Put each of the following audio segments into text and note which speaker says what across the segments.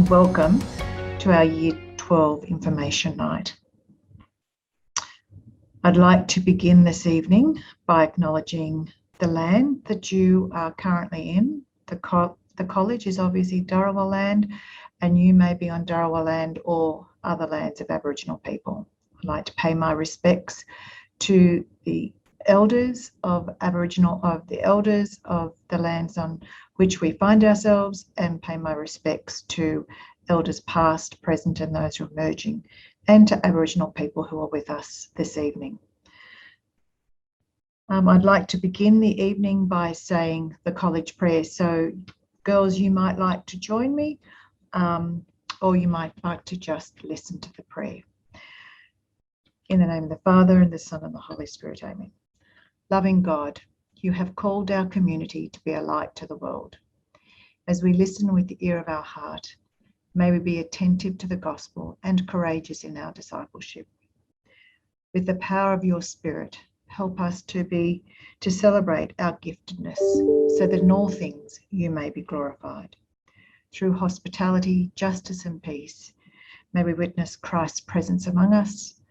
Speaker 1: and welcome to our Year 12 Information Night. I'd like to begin this evening by acknowledging the land that you are currently in. The college is obviously Dharawal land, and you may be on Dharawal land or other lands of Aboriginal people. I'd like to pay my respects to the elders of the lands on which we find ourselves, and pay my respects to elders past, present, and those who are emerging, and to Aboriginal people who are with us this evening. I'd like to begin the evening by saying the college prayer. So girls, you might like to join me, or you might like to just listen to the prayer. In the name of the Father, and the Son, and the Holy Spirit, amen. Loving God, you have called our community to be a light to the world. As we listen with the ear of our heart, may we be attentive to the gospel and courageous in our discipleship. With the power of your Spirit, help us to celebrate our giftedness, so that in all things you may be glorified. Through hospitality, justice, and peace, may we witness Christ's presence among us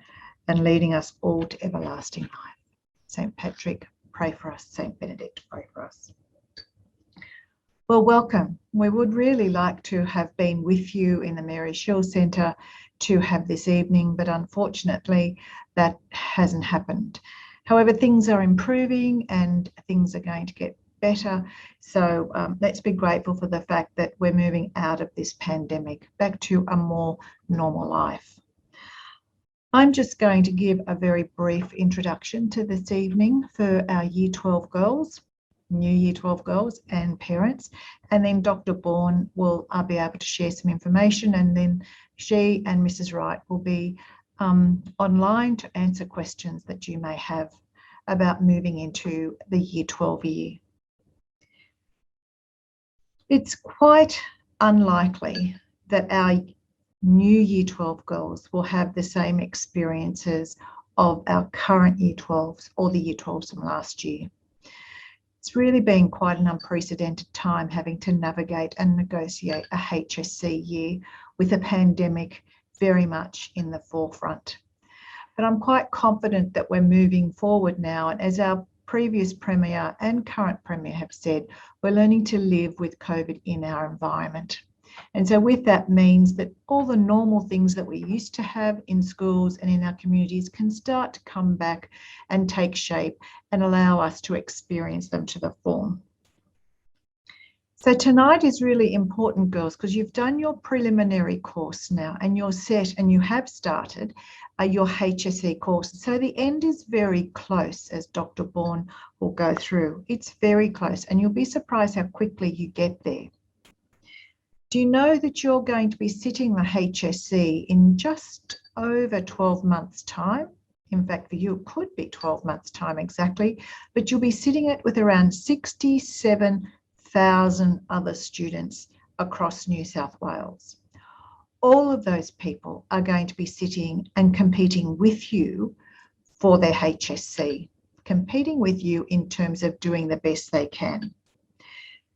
Speaker 1: and leading us all to everlasting life. St. Patrick, pray for us. St. Benedict, pray for us. Well, welcome. We would really like to have been with you in the Mary Schill Centre to have this evening, but unfortunately that hasn't happened. However, things are improving and things are going to get better. So let's be grateful for the fact that we're moving out of this pandemic back to a more normal life. I'm just going to give a very brief introduction to this evening for our Year 12 girls, new Year 12 girls and parents, and then Dr. Bourne will be able to share some information, and then she and Mrs. Wright will be online to answer questions that you may have about moving into the Year 12 year. It's quite unlikely that our new Year 12 girls will have the same experiences of our current Year 12s or the Year 12s from last year. It's really been quite an unprecedented time having to navigate and negotiate a HSC year with a pandemic very much in the forefront. But I'm quite confident that we're moving forward now, and as our previous Premier and current Premier have said, we're learning to live with COVID in our environment. And so with that means that all the normal things that we used to have in schools and in our communities can start to come back and take shape and allow us to experience them to the full. So tonight is really important, girls, because you've done your preliminary course now and you're set and you have started your HSC course. So the end is very close, as Dr. Bourne will go through. It's very close, and you'll be surprised how quickly you get there. Do you know that you're going to be sitting the HSC in just over 12 months' time? In fact, for you, it could be 12 months' time exactly, but you'll be sitting it with around 67,000 other students across New South Wales. All of those people are going to be sitting and competing with you for their HSC, competing with you in terms of doing the best they can.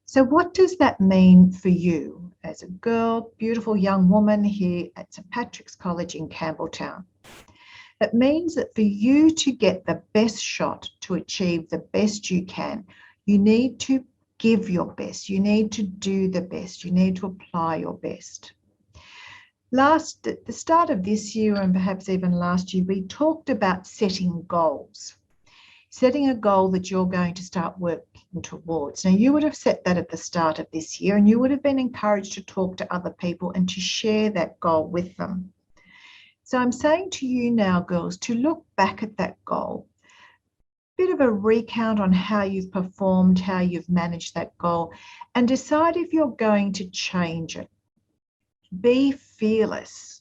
Speaker 1: So what does that mean for you as a girl, beautiful young woman here at St. Patrick's College in Campbelltown? It means that for you to get the best shot, to achieve the best you can, you need to give your best, you need to do the best, you need to apply your best. At the start of this year, and perhaps even last year, we talked about setting goals. Setting a goal that you're going to start working towards. Now, you would have set that at the start of this year, and you would have been encouraged to talk to other people and to share that goal with them. So I'm saying to you now, girls, to look back at that goal, a bit of a recount on how you've performed, how you've managed that goal, and decide if you're going to change it. Be fearless.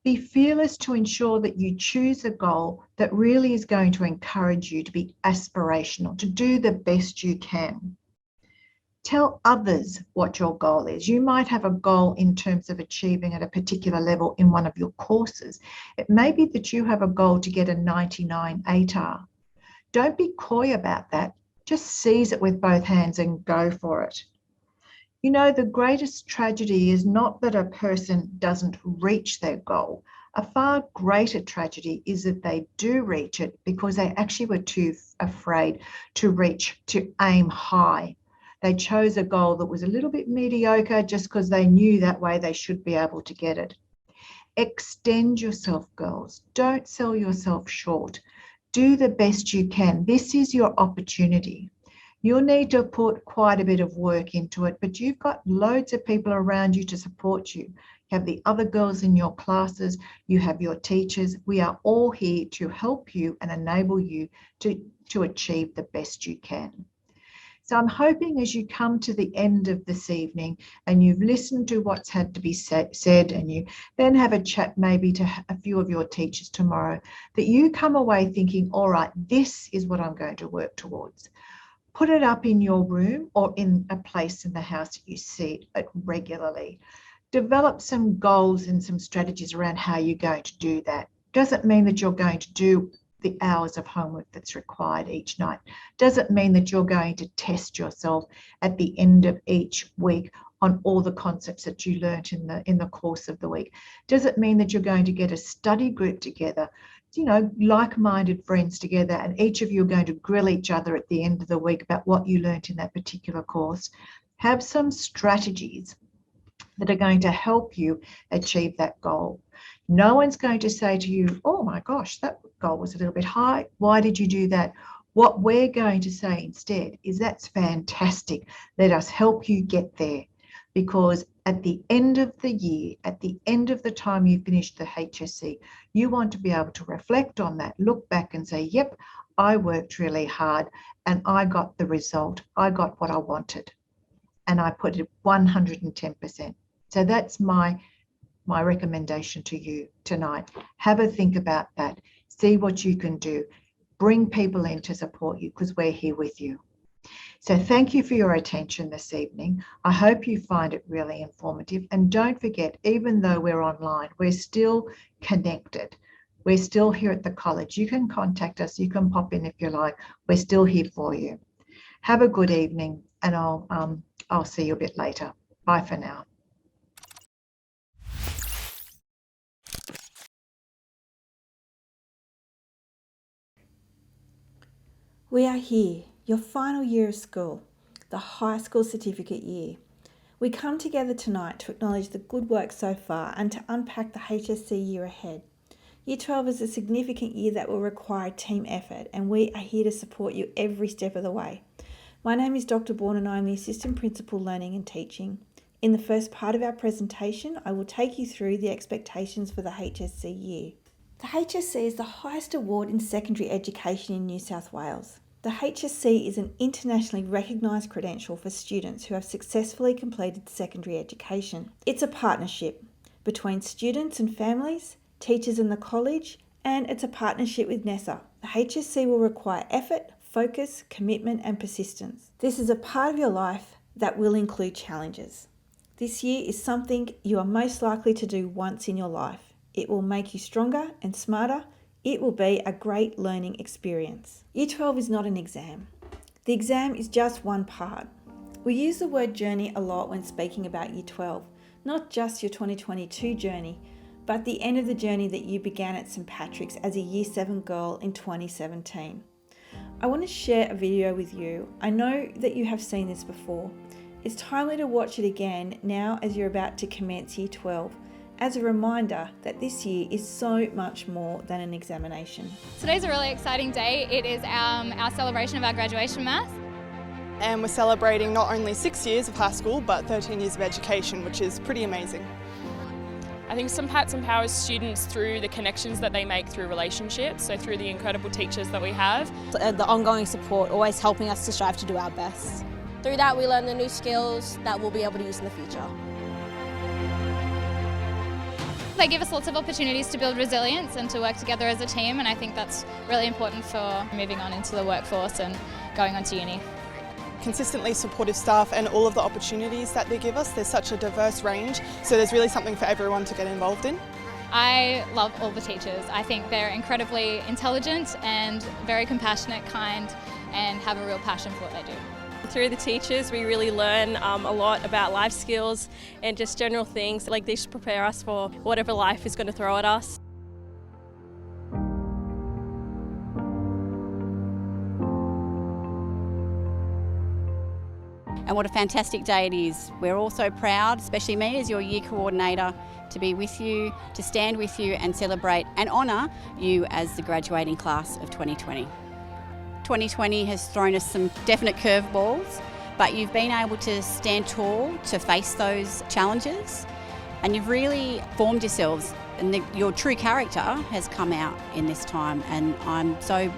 Speaker 1: Be fearless to ensure that you choose a goal that really is going to encourage you to be aspirational, to do the best you can. Tell others what your goal is. You might have a goal in terms of achieving at a particular level in one of your courses. It may be that you have a goal to get a 99 ATAR. Don't be coy about that. Just seize it with both hands and go for it. You know, the greatest tragedy is not that a person doesn't reach their goal. A far greater tragedy is that they do reach it because they actually were too afraid to aim high. They chose a goal that was a little bit mediocre just because they knew that way they should be able to get it. Extend yourself, girls. Don't sell yourself short. Do the best you can. This is your opportunity. You'll need to put quite a bit of work into it, but you've got loads of people around you to support you. You have the other girls in your classes, you have your teachers. We are all here to help you and enable you to achieve the best you can. So I'm hoping as you come to the end of this evening and you've listened to what's had to be said and you then have a chat maybe to a few of your teachers tomorrow, that you come away thinking, all right, this is what I'm going to work towards. Put it up in your room or in a place in the house that you see it regularly. Develop some goals and some strategies around how you're going to do that. Doesn't mean that you're going to do the hours of homework that's required each night. Doesn't mean that you're going to test yourself at the end of each week on all the concepts that you learnt in the course of the week. Doesn't mean that you're going to get a study group together, you know, like-minded friends together, and each of you are going to grill each other at the end of the week about what you learnt in that particular course. Have some strategies that are going to help you achieve that goal. No one's going to say to you, oh my gosh, that goal was a little bit high. Why did you do that? What we're going to say instead is, that's fantastic. Let us help you get there. Because at the end of the year, at the end of the time you finish the HSC, you want to be able to reflect on that, look back and say, yep, I worked really hard and I got the result. I got what I wanted and I put it 110%. So that's my recommendation to you tonight. Have a think about that. See what you can do. Bring people in to support you because we're here with you. So thank you for your attention this evening. I hope you find it really informative. And don't forget, even though we're online, we're still connected. We're still here at the college. You can contact us. You can pop in if you like. We're still here for you. Have a good evening, and I'll see you a bit later. Bye for now.
Speaker 2: We are here, your final year of school, the high school certificate year. We come together tonight to acknowledge the good work so far and to unpack the HSC year ahead. Year 12 is a significant year that will require team effort, and we are here to support you every step of the way. My name is Dr. Bourne and I am the Assistant Principal Learning and Teaching. In the first part of our presentation, I will take you through the expectations for the HSC year. The HSC is the highest award in secondary education in New South Wales. The HSC is an internationally recognised credential for students who have successfully completed secondary education. It's a partnership between students and families, teachers and the college, and it's a partnership with NESA. The HSC will require effort, focus, commitment and persistence. This is a part of your life that will include challenges. This year is something you are most likely to do once in your life. It will make you stronger and smarter. It will be a great learning experience. Year 12 is not an exam. The exam is just one part. We use the word journey a lot when speaking about Year 12, not just your 2022 journey, but the end of the journey that you began at St Patrick's as a Year 7 girl in 2017. I want to share a video with you. I know that you have seen this before. It's timely to watch it again now as you're about to commence Year 12, as a reminder that this year is so much more than an examination.
Speaker 3: Today's a really exciting day. It is our celebration of our graduation mass.
Speaker 4: And we're celebrating not only 6 years of high school, but 13 years of education, which is pretty amazing.
Speaker 5: I think St Pat's empowers students through the connections that they make through relationships, so through the incredible teachers that we have.
Speaker 6: The ongoing support, always helping us to strive to do our best.
Speaker 7: Through that we learn the new skills that we'll be able to use in the future.
Speaker 3: They give us lots of opportunities to build resilience and to work together as a team, and I think that's really important for moving on into the workforce and going on to uni.
Speaker 4: Consistently supportive staff and all of the opportunities that they give us. There's such a diverse range, so there's really something for everyone to get involved in.
Speaker 3: I love all the teachers. I think they're incredibly intelligent and very compassionate, kind, and have a real passion for what they do.
Speaker 7: Through the teachers, we really learn a lot about life skills and just general things. Like, they should prepare us for whatever life is going to throw at us.
Speaker 8: And what a fantastic day it is. We're all so proud, especially me as your year coordinator, to be with you, to stand with you and celebrate and honour you as the graduating class of 2020. 2020 has thrown us some definite curveballs, but you've been able to stand tall to face those challenges, and you've really formed yourselves, and your true character has come out in this time, and I'm so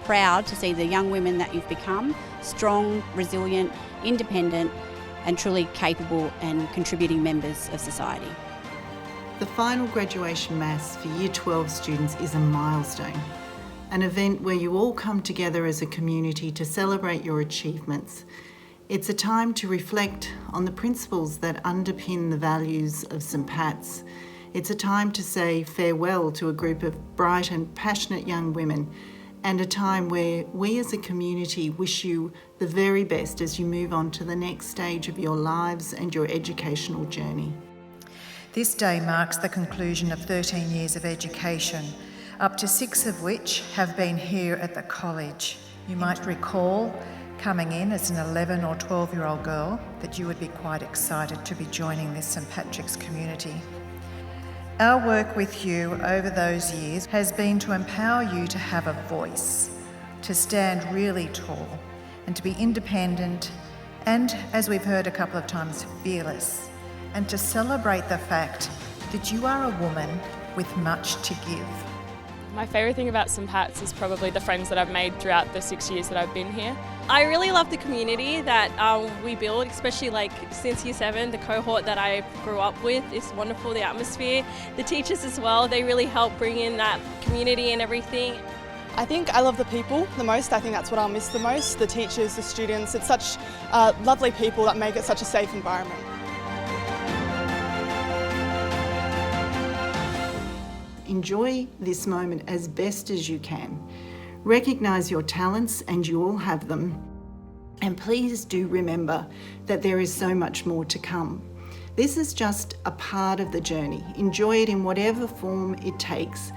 Speaker 8: proud to see the young women that you've become, strong, resilient, independent and truly capable and contributing members of society.
Speaker 9: The final graduation mass for Year 12 students is a milestone, an event where you all come together as a community to celebrate your achievements. It's a time to reflect on the principles that underpin the values of St Pat's. It's a time to say farewell to a group of bright and passionate young women, and a time where we as a community wish you the very best as you move on to the next stage of your lives and your educational journey.
Speaker 1: This day marks the conclusion of 13 years of education, up to 6 of which have been here at the college. You might recall coming in as an 11 or 12-year-old girl that you would be quite excited to be joining this St Patrick's community. Our work with you over those years has been to empower you to have a voice, to stand really tall and to be independent and, as we've heard a couple of times, fearless, and to celebrate the fact that you are a woman with much to give.
Speaker 5: My favourite thing about St Pat's is probably the friends that I've made throughout the 6 years that I've been here.
Speaker 7: I really love the community that we build, especially like since Year 7, the cohort that I grew up with is wonderful, the atmosphere. The teachers as well, they really help bring in that community and everything.
Speaker 4: I think I love the people the most. I think that's what I'll miss the most, the teachers, the students. It's such lovely people that make it such a safe environment.
Speaker 9: Enjoy this moment as best as you can. Recognise your talents, and you all have them. And please do remember that there is so much more to come. This is just a part of the journey. Enjoy it in whatever form it takes.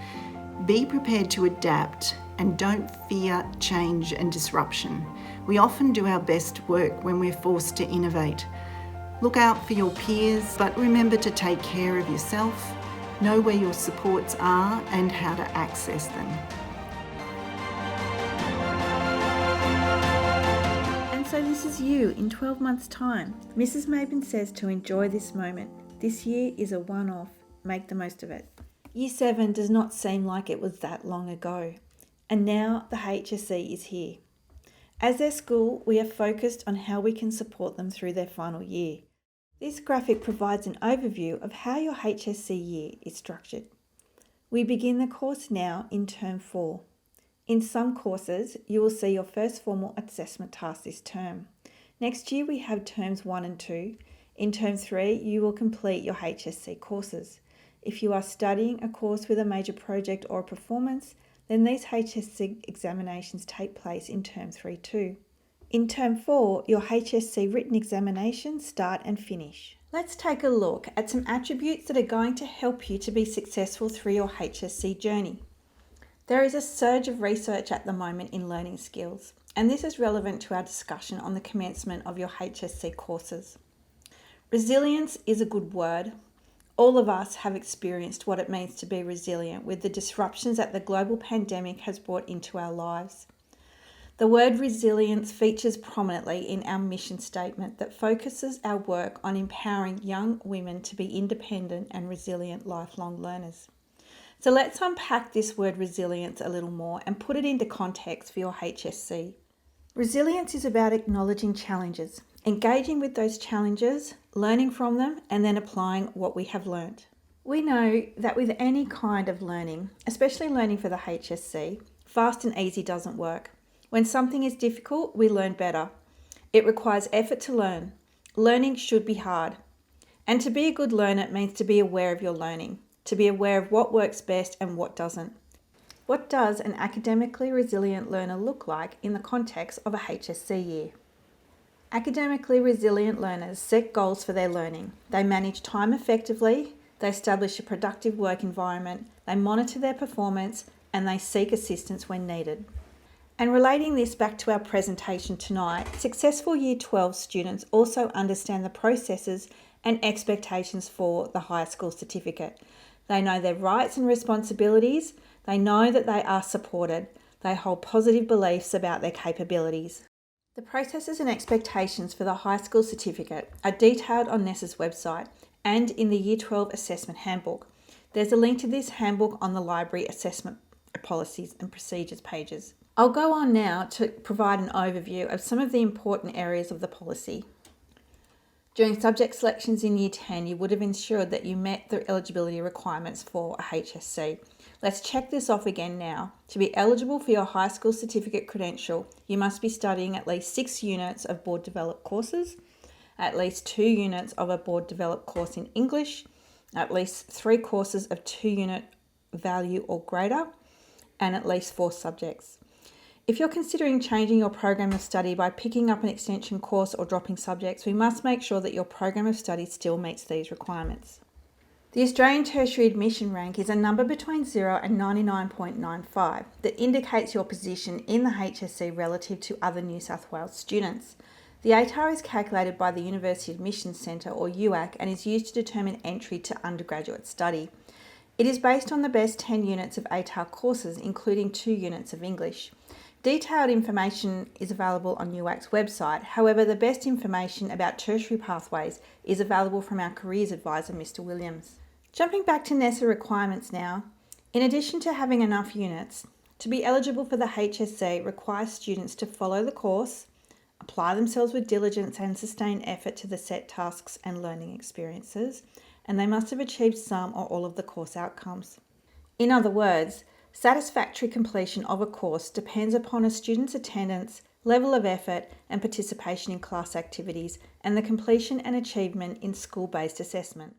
Speaker 9: Be prepared to adapt and don't fear change and disruption. We often do our best work when we're forced to innovate. Look out for your peers, but remember to take care of yourself. Know where your supports are and how to access them.
Speaker 2: And so this is you in 12 months' time. Mrs. Maben says to enjoy this moment. This year is a one-off. Make the most of it. Year 7 does not seem like it was that long ago. And now the HSC is here. As their school, we are focused on how we can support them through their final year. This graphic provides an overview of how your HSC year is structured. We begin the course now in Term 4. In some courses, you will see your first formal assessment task this term. Next year we have Terms 1 and 2. In Term 3, you will complete your HSC courses. If you are studying a course with a major project or a performance, then these HSC examinations take place in Term 3 too. In Term 4, your HSC written examinations start and finish. Let's take a look at some attributes that are going to help you to be successful through your HSC journey. There is a surge of research at the moment in learning skills, and this is relevant to our discussion on the commencement of your HSC courses. Resilience is a good word. All of us have experienced what it means to be resilient with the disruptions that the global pandemic has brought into our lives. The word resilience features prominently in our mission statement that focuses our work on empowering young women to be independent and resilient lifelong learners. So let's unpack this word resilience a little more and put it into context for your HSC. Resilience is about acknowledging challenges, engaging with those challenges, learning from them, and then applying what we have learnt. We know that with any kind of learning, especially learning for the HSC, fast and easy doesn't work. When something is difficult, we learn better. It requires effort to learn. Learning should be hard. And to be a good learner means to be aware of your learning, to be aware of what works best and what doesn't. What does an academically resilient learner look like in the context of a HSC year? Academically resilient learners set goals for their learning. They manage time effectively, they establish a productive work environment, they monitor their performance, and they seek assistance when needed. And relating this back to our presentation tonight, successful Year 12 students also understand the processes and expectations for the high school certificate. They know their rights and responsibilities, they know that they are supported, they hold positive beliefs about their capabilities. The processes and expectations for the high school certificate are detailed on NESA's website and in the Year 12 Assessment Handbook. There's a link to this handbook on the Library Assessment Policies and Procedures pages. I'll go on now to provide an overview of some of the important areas of the policy. During subject selections in Year 10, you would have ensured that you met the eligibility requirements for a HSC. Let's check this off again now. To be eligible for your high school certificate credential, you must be studying at least 6 units of board developed courses, at least 2 units of a board developed course in English, at least 3 courses of 2-unit value or greater, and at least 4 subjects. If you're considering changing your program of study by picking up an extension course or dropping subjects, we must make sure that your program of study still meets these requirements. The Australian Tertiary Admission Rank is a number between 0 and 99.95 that indicates your position in the HSC relative to other New South Wales students. The ATAR is calculated by the University Admissions Centre or UAC and is used to determine entry to undergraduate study. It is based on the best 10 units of ATAR courses, including 2 units of English. Detailed information is available on UAC's website. However, the best information about tertiary pathways is available from our careers advisor, Mr. Williams. Jumping back to NESA requirements now, in addition to having enough units, to be eligible for the HSC requires students to follow the course, apply themselves with diligence and sustained effort to the set tasks and learning experiences, and they must have achieved some or all of the course outcomes. In other words, satisfactory completion of a course depends upon a student's attendance, level of effort and participation in class activities, and the completion and achievement in school-based assessment.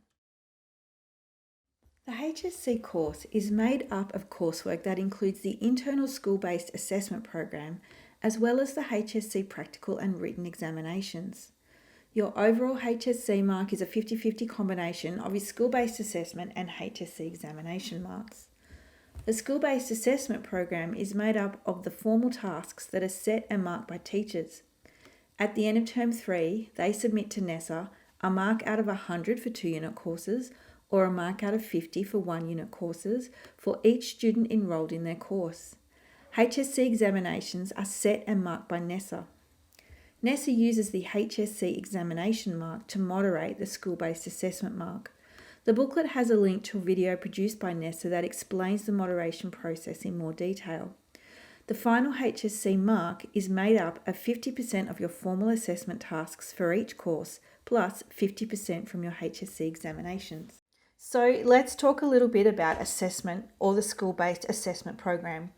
Speaker 2: The HSC course is made up of coursework that includes the internal school-based assessment program, as well as the HSC practical and written examinations. Your overall HSC mark is a 50-50 combination of your school-based assessment and HSC examination marks. The school-based assessment program is made up of the formal tasks that are set and marked by teachers. At the end of Term 3, they submit to NESA a mark out of 100 for 2-unit courses or a mark out of 50 for 1-unit courses for each student enrolled in their course. HSC examinations are set and marked by NESA. NESA uses the HSC examination mark to moderate the school-based assessment mark. The booklet has a link to a video produced by NESA that explains the moderation process in more detail. The final HSC mark is made up of 50% of your formal assessment tasks for each course, plus 50% from your HSC examinations. So let's talk a little bit about assessment or the school-based assessment program.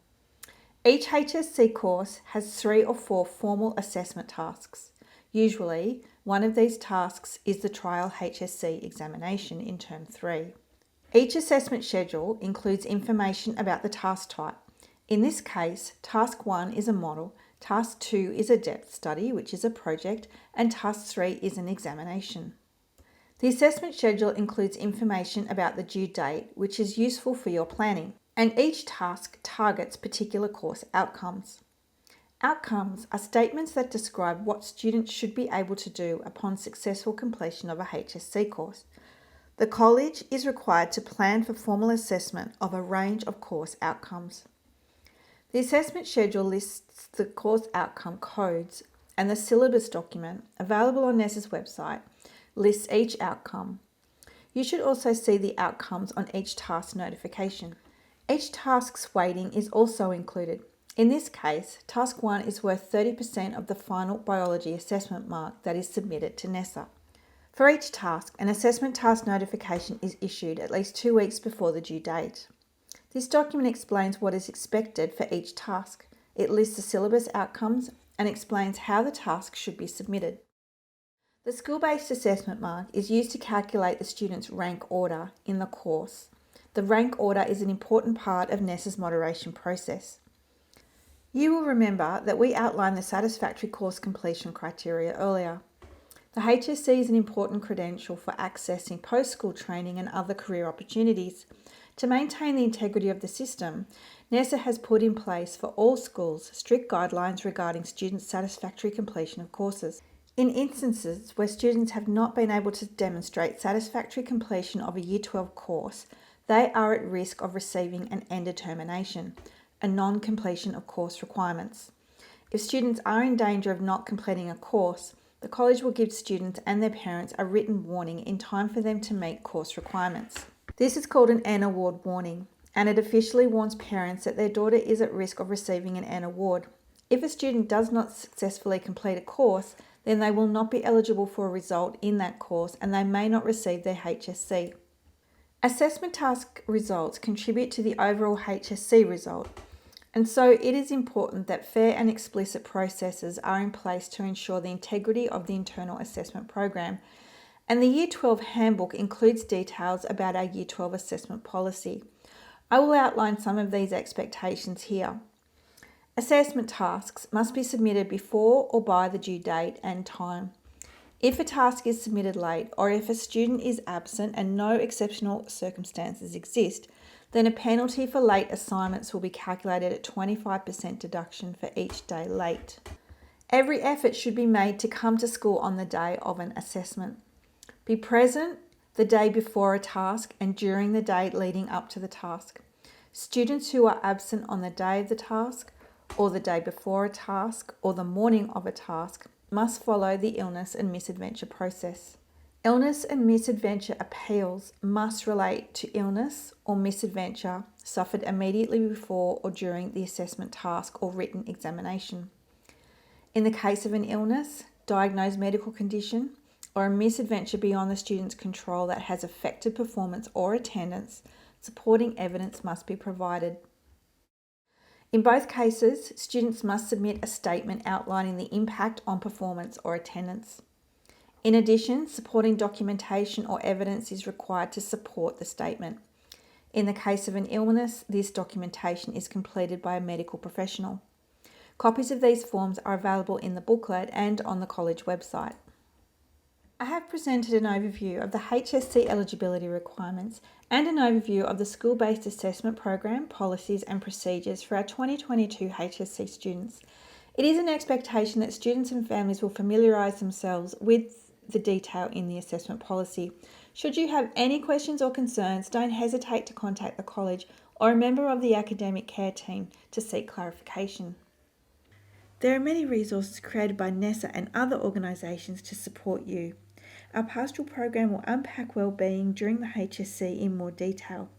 Speaker 2: Each HSC course has 3 or 4 formal assessment tasks. Usually, one of these tasks is the trial HSC examination in Term 3. Each assessment schedule includes information about the task type. In this case, Task 1 is a model, Task 2 is a depth study, which is a project, and Task 3 is an examination. The assessment schedule includes information about the due date, which is useful for your planning, and each task targets particular course outcomes. Outcomes are statements that describe what students should be able to do upon successful completion of a HSC course. The college is required to plan for formal assessment of a range of course outcomes. The assessment schedule lists the course outcome codes, and the syllabus document, available on NESA's website, lists each outcome. You should also see the outcomes on each task notification. Each task's weighting is also included. In this case, Task 1 is worth 30% of the final biology assessment mark that is submitted to NESA. For each task, an assessment task notification is issued at least 2 weeks before the due date. This document explains what is expected for each task. It lists the syllabus outcomes and explains how the task should be submitted. The school-based assessment mark is used to calculate the student's rank order in the course. The rank order is an important part of NESA's moderation process. You will remember that we outlined the satisfactory course completion criteria earlier. The HSC is an important credential for accessing post-school training and other career opportunities. To maintain the integrity of the system, NESA has put in place for all schools strict guidelines regarding students' satisfactory completion of courses. In instances where students have not been able to demonstrate satisfactory completion of a Year 12 course, they are at risk of receiving an end determination, a non-completion of course requirements. If students are in danger of not completing a course, the college will give students and their parents a written warning in time for them to meet course requirements. This is called an N award warning, and it officially warns parents that their daughter is at risk of receiving an N award. If a student does not successfully complete a course, then they will not be eligible for a result in that course and they may not receive their HSC. Assessment task results contribute to the overall HSC result, and so it is important that fair and explicit processes are in place to ensure the integrity of the internal assessment program. And the Year 12 handbook includes details about our Year 12 assessment policy. I will outline some of these expectations here. Assessment tasks must be submitted before or by the due date and time. If a task is submitted late or if a student is absent and no exceptional circumstances exist, then a penalty for late assignments will be calculated at 25% deduction for each day late. Every effort should be made to come to school on the day of an assessment. Be present the day before a task and during the day leading up to the task. Students who are absent on the day of the task or the day before a task or the morning of a task must follow the illness and misadventure process. Illness and misadventure appeals must relate to illness or misadventure suffered immediately before or during the assessment task or written examination. In the case of an illness, diagnosed medical condition, or a misadventure beyond the student's control that has affected performance or attendance, supporting evidence must be provided. In both cases, students must submit a statement outlining the impact on performance or attendance. In addition, supporting documentation or evidence is required to support the statement. In the case of an illness, this documentation is completed by a medical professional. Copies of these forms are available in the booklet and on the college website. I have presented an overview of the HSC eligibility requirements and an overview of the school-based assessment program, policies and procedures for our 2022 HSC students. It is an expectation that students and families will familiarise themselves with the detail in the assessment policy. Should you have any questions or concerns, don't hesitate to contact the college or a member of the academic care team to seek clarification. There are many resources created by NESA and other organisations to support you. Our pastoral program will unpack wellbeing during the HSC in more detail.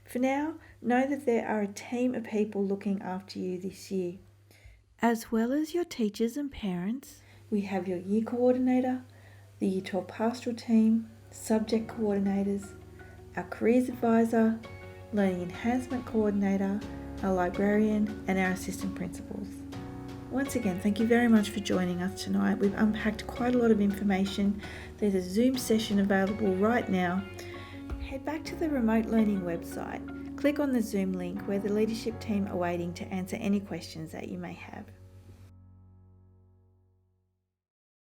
Speaker 2: For now, know that there are a team of people looking after you this year. As well as your teachers and parents, we have your year coordinator, the Year 12 pastoral team, subject coordinators, our careers advisor, learning enhancement coordinator, our librarian and our assistant principals. Once again, thank you very much for joining us tonight. We've unpacked quite a lot of information. There's a Zoom session available right now. Head back to the remote learning website. Click on the Zoom link where the leadership team are waiting to answer any questions that you may have.